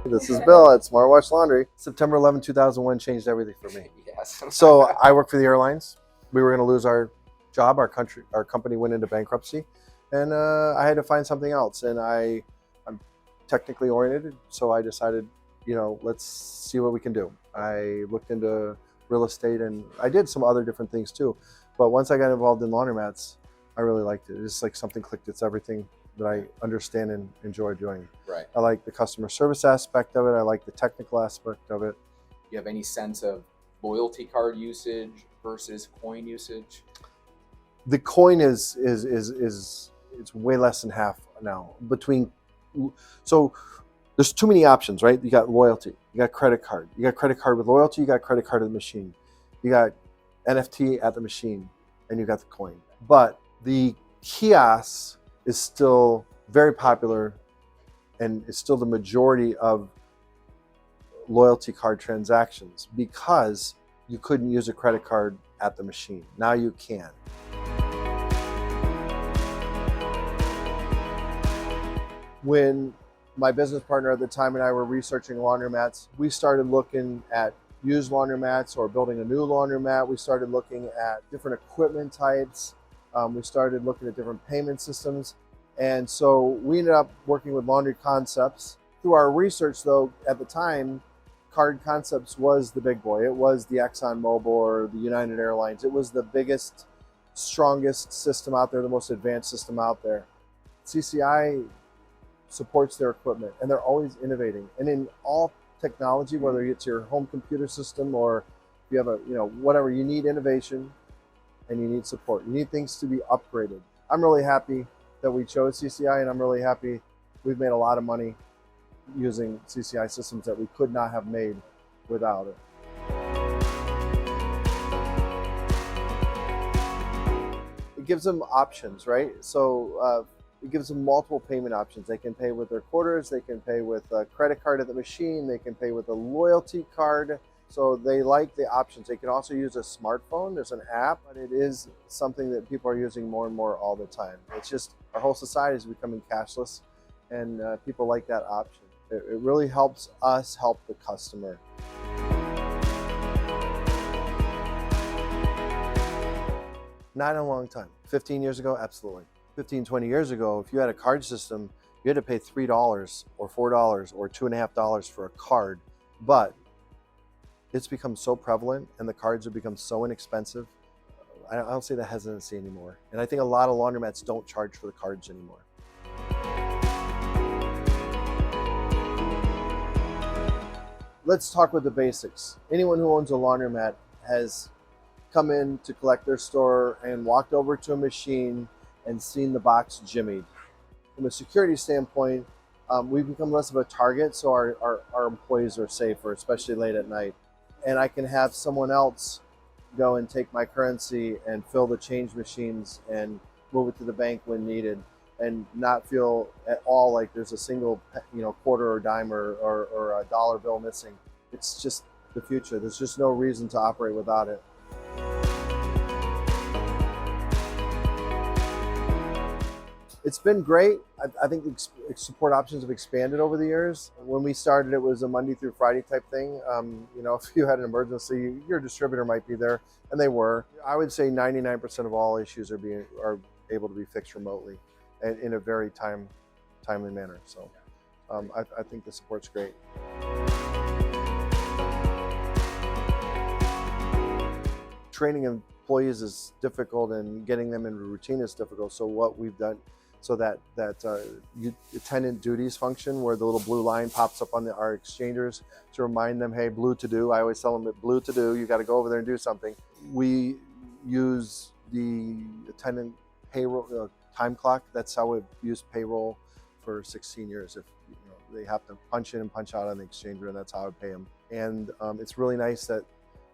This is Bill at Smartwatch Laundry. September 11, 2001 changed everything for me. Yes. So I work for the airlines. We were going to lose our job. Our company went into bankruptcy, and I had to find something else. And I'm technically oriented, so I decided, let's see what we can do. I looked into real estate, and I did some other different things too. But once I got involved in laundromats, I really liked it. It's just like something clicked. It's everything that I understand and enjoy doing. Right. I like the customer service aspect of it. I like the technical aspect of it. You have any sense of loyalty card usage versus coin usage? The coin is it's way less than half now. So there's too many options, right? You got loyalty, you got credit card, you got credit card with loyalty, you got credit card at the machine, you got NFT at the machine, and you got the coin. But the kiosk is still very popular, and it's still the majority of loyalty card transactions because you couldn't use a credit card at the machine. Now you can. When my business partner at the time and I were researching laundromats, we started looking at used laundromats or building a new laundromat. We started looking at different equipment types. We started looking at different payment systems. And so we ended up working with Laundry Concepts. Through our research though, at the time, Card Concepts was the big boy. It was the Exxon Mobil or the United Airlines. It was the biggest, strongest system out there, the most advanced system out there. CCI supports their equipment, and they're always innovating. And in all technology, whether it's your home computer system or if you have whatever, you need innovation and you need support. You need things to be upgraded. I'm really happy that we chose CCI, and I'm really happy we've made a lot of money using CCI systems that we could not have made without it. It gives them options, right? So it gives them multiple payment options. They can pay with their quarters, they can pay with a credit card at the machine, they can pay with a loyalty card. So they like the options. They can also use a smartphone. There's an app, but it is something that people are using more and more all the time. It's just our whole society is becoming cashless, and people like that option. It really helps us help the customer. Not in a long time. 15 years ago, absolutely. 15, 20 years ago, if you had a card system, you had to pay $3 or $4 or $2.50 for a card. But it's become so prevalent and the cards have become so inexpensive. I don't see the hesitancy anymore. And I think a lot of laundromats don't charge for the cards anymore. Let's talk with the basics. Anyone who owns a laundromat has come in to collect their store and walked over to a machine and seen the box jimmied. From a security standpoint, we've become less of a target, so our employees are safer, especially late at night. And I can have someone else go and take my currency and fill the change machines and move it to the bank when needed, and not feel at all like there's a single quarter or dime or a dollar bill missing. It's just the future. There's just no reason to operate without it. It's been great. I think the support options have expanded over the years. When we started, it was a Monday through Friday type thing. If you had an emergency, your distributor might be there, and they were. I would say 99% of all issues are able to be fixed remotely and in a very timely manner. So I think the support's great. Training employees is difficult, and getting them into routine is difficult. So what we've done, so that attendant duties function, where the little blue line pops up on our exchangers to remind them, hey, blue to do. I always tell them that blue to do, you got to go over there and do something. We use the attendant payroll time clock. That's how we've used payroll for 16 years. If they have to punch in and punch out on the exchanger, and that's how I pay them. And it's really nice that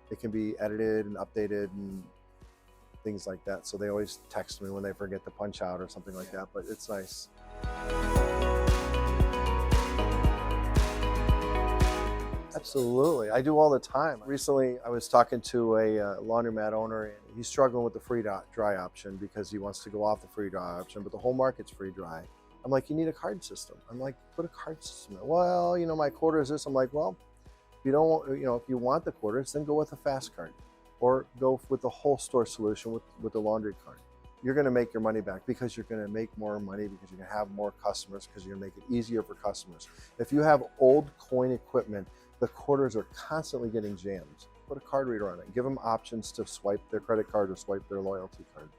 it can be edited and updated and things like that. So they always text me when they forget to punch out or something like that, but it's nice. Absolutely, I do all the time. Recently, I was talking to a laundromat owner, and he's struggling with the free dry option because he wants to go off the free dry option, but the whole market's free dry. I'm like, you need a card system. I'm like, put a card system in. Well, you know, my quarter is this. I'm like, well, if you don't, you know, if you want the quarters, then go with a FasCard, or go with the whole store solution with the laundry card. You're going to make your money back because you're going to make more money, because you're going to have more customers, because you're going to make it easier for customers. If you have old coin equipment, the quarters are constantly getting jammed. Put a card reader on it. Give them options to swipe their credit card or swipe their loyalty card.